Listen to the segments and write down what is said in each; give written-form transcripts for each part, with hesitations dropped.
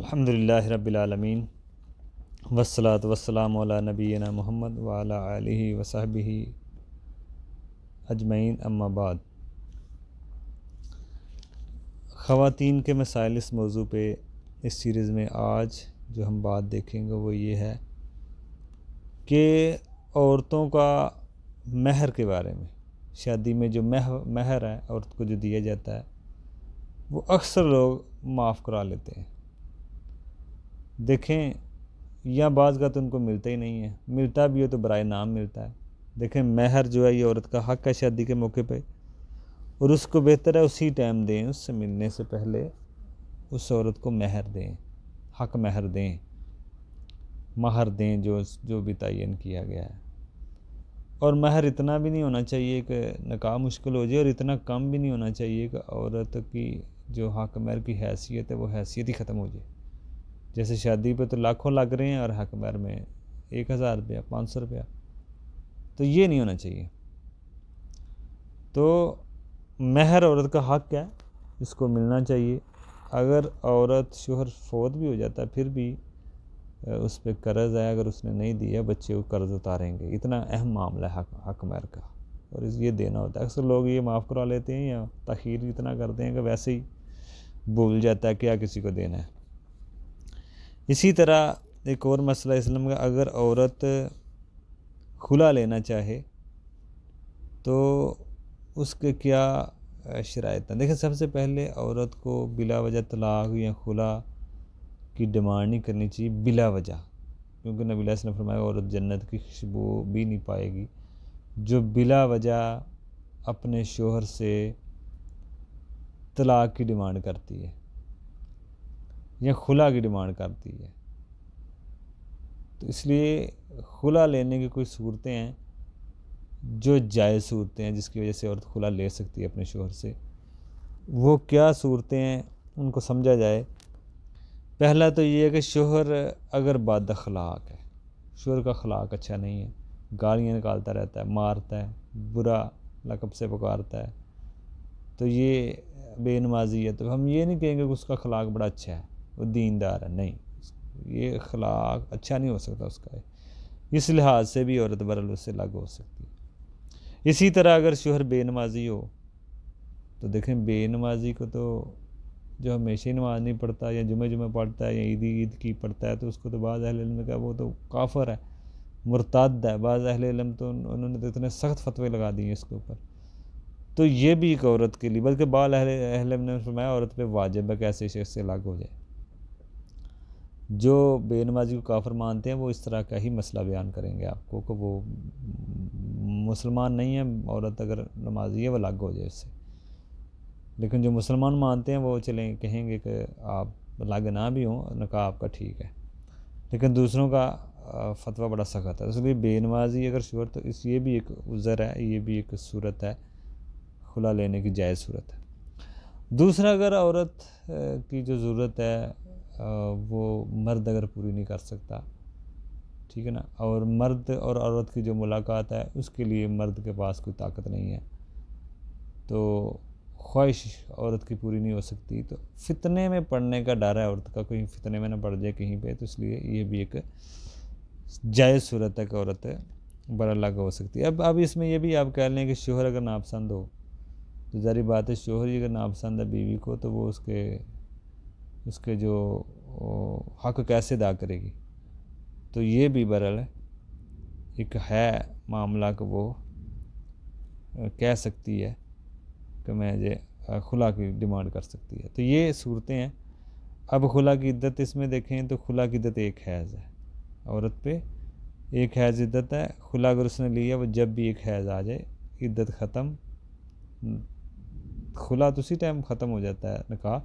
अल्हम्दुलिल्लाहि रब्बिल आलमीन वस्सलातु वस्सलामु अला नबीना मुहम्मद व अला आलिहि व सहबिहि अजमईन अम्मा बाद। ख़वातीन के मसाइल इस मौजू पे इस सीरीज़ में आज जो हम बात देखेंगे वो ये है कि औरतों का महर के बारे में। शादी में जो महर है औरत को जो दिया जाता है वो अक्सर लोग माफ़ करा लेते हैं। देखें, या बाज़ का तो उनको मिलता ही नहीं है, मिलता भी हो तो बराए नाम मिलता है। देखें, महर जो है ये औरत का हक़ है शादी के मौके पे, और उसको बेहतर है उसी टाइम दें, उससे मिलने से पहले उस औरत को महर दें, हक़ महर दें, महर दें जो भी तयन किया गया है। और महर इतना भी नहीं होना चाहिए कि निकाह मुश्किल हो जाए, और इतना कम भी नहीं होना चाहिए कि औरत की जो हक़ महर की हैसियत है वो हैसियत ही ख़त्म हो जाए। जैसे शादी पे तो लाखों लग रहे हैं और हक़ महर में 1000 रुपया, 500 रुपया, तो ये नहीं होना चाहिए। तो महर औरत का हक़ है, इसको मिलना चाहिए। अगर औरत शोहर फौत भी हो जाता है फिर भी उस पर कर्ज़ है, अगर उसने नहीं दिया बच्चे को कर्ज़ उतारेंगे। इतना अहम मामला है हक़ महर का, और ये देना होता है। अक्सर लोग ये माफ़ करा लेते हैं या तख़ीर इतना करते हैं कि वैसे ही भूल जाता है क्या किसी को देना है। इसी तरह एक और मसला इस्लाम का, अगर औरत खुला लेना चाहे तो उसके क्या शराइत हैं। देखिए, सबसे पहले औरत को बिला वजह तलाक़ या खुला की डिमांड नहीं करनी चाहिए बिला वजह, क्योंकि नबी अलैहि सल्लम ने फरमाया औरत जन्नत की खुशबू भी नहीं पाएगी जो बिला वजह अपने शोहर से तलाक़ की डिमांड करती है या खुला की डिमांड करती है। तो इसलिए खुला लेने की कोई सूरतें हैं जो जायज़ सूरतें हैं जिसकी वजह से औरत खुला ले सकती है अपने शोहर से। वो क्या सूरतें हैं उनको समझा जाए। पहला तो ये है कि शोहर अगर बद अखलाक है, शोहर का अखलाक अच्छा नहीं है, गालियाँ निकालता रहता है, मारता है, बुरा लक़ब से पुकारता है, तो ये बेनमाजी है। तो हम ये नहीं कहेंगे कि उसका अखलाक बड़ा अच्छा है, वो दीनदार है, नहीं, ये अखलाक अच्छा नहीं हो सकता उसका। इस लिहाज से भी औरत बरल उससे लागू हो सकती है। इसी तरह अगर शोहर बेनमाजी हो तो देखें, बेनमाजी को तो जो हमेशा ही नमाज़ नहीं पढ़ता या जुमे पढ़ता है या ईद की पढ़ता है तो उसको तो बाज़ अहले इल्म का वो तो काफ़िर है, मुर्तद है। बाज़ अहले इल्म तो उन्होंने तो इतने सख्त फतवे लगा दिए इसके ऊपर। तो ये भी एक औरत के लिए, बल्कि बाल अहले इल्म ने फरमाया औरत पे वाजिब है कि ऐसे शख्स से लागू हो जाए। जो बेनमाजी को काफिर मानते हैं वो इस तरह का ही मसला बयान करेंगे आपको कि वो मुसलमान नहीं है, औरत अगर नमाजी है वो लागू हो जाए उससे। लेकिन जो मुसलमान मानते हैं वो चलें कहेंगे कि आप लाग ना भी हों, निकाह आपका ठीक है, लेकिन दूसरों का फतवा बड़ा सख्त है। इसलिए बेनमाजी अगर शोहर, तो ये भी एक उज़र है, ये भी एक सूरत है खुला लेने की जायज़ सूरत है। दूसरा, अगर औरत की जो ज़रूरत है वो मर्द अगर पूरी नहीं कर सकता, ठीक है ना, और मर्द और औरत की जो मुलाकात है उसके लिए मर्द के पास कोई ताकत नहीं है, तो ख्वाहिश औरत की पूरी नहीं हो सकती, तो फितने में पड़ने का डर है औरत का, कहीं फितने में ना पड़ जाए कहीं पे, तो इसलिए ये भी एक जायज़ सूरत है कि औरत बरा लागू हो सकती है। अब इसमें ये भी आप कह लें कि शोहर अगर नापसंद हो तो ज़ाहिर बात है, शोहर ही अगर नापसंद है बीवी को तो वो उसके जो हक़ कैसे अदा करेगी। तो ये भी बहरहाल एक है मामला कि वो कह सकती है कि मैं ये खुला की डिमांड कर सकती है। तो ये सूरतें हैं। अब खुला की इद्दत इसमें देखें तो खुला की इद्दत एक हैज़ है, औरत पे एक हैज़ इद्दत है। खुला अगर उसने लिया वो जब भी एक हैज़ आ जाए इद्दत ख़त्म, खुला तो उसी टाइम ख़त्म हो जाता है निकाह,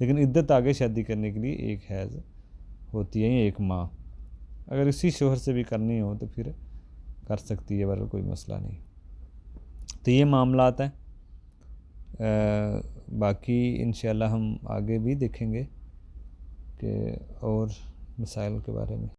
लेकिन इद्दत आगे शादी करने के लिए एक हैज़ होती है, एक माह। अगर इसी शोहर से भी करनी हो तो फिर कर सकती है, बरल कोई मसला नहीं। तो ये मामलात हैं। बाकी इंशाअल्लाह हम आगे भी देखेंगे कि और मसाइल के बारे में।